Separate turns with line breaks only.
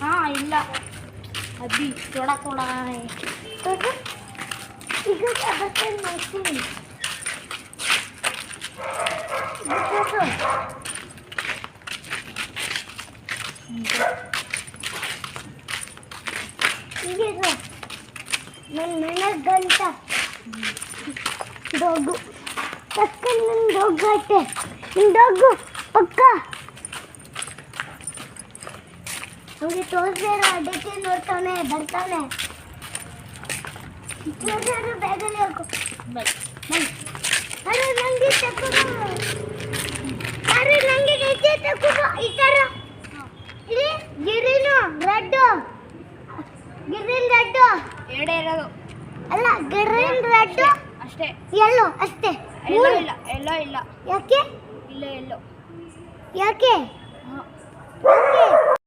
हाँ ಇಲ್ಲ अभी थोड़ा थोड़ा है
ಈಗ ಬರ್ತೇನೆ ಮಾಡ್ತೀನಿ ಈಗ ನನ್ನ ಮನೆ ಗಂಟ ಡೊಗ್ಗು ಪಕ್ಕ ನನ್ನ ಡೊಗ್ಗಟ್ಟೆ ನಿನ್ನ ಡೊಗ್ಗು ಪಕ್ಕ ಅವನಿಗೆ ತೋರಿಸಿರೋ ಅಡ್ಡಕ್ಕೆ ನೋಡ್ತಾನೆ ಬರ್ತಾನೆ ತೋರಿಸಿರೋ ಬ್ಯಾಗಲ್ಲಿ ಹಾಕು ಅರೆ ನನಗೆ ತಕೊಂಡು ಅರೆ ನನಗೆ ಹೆಜ್ಜೆ ತಕೊಂಡು ಈ ಥರ ಇಲ್ಲಿ ಗಿರಿನು ರೆಡ್ಡು ಗಿರಿನ್ ರೆಡ್ಡು
ಎರಡೇ ಇರೋದು
ಅಲ್ಲ ಗಿರಿನ್ ರೆಡ್ಡು
ಅಷ್ಟೇ
ಎಲ್ಲೋ ಅಷ್ಟೇ
ಎಲ್ಲೋ ಇಲ್ಲ ಎಲ್ಲೋ ಇಲ್ಲ
ಯಾಕೆ
ಇಲ್ಲ ಎಲ್ಲೋ
ಯಾಕೆ
ಹಾಂ
ಯಾಕೆ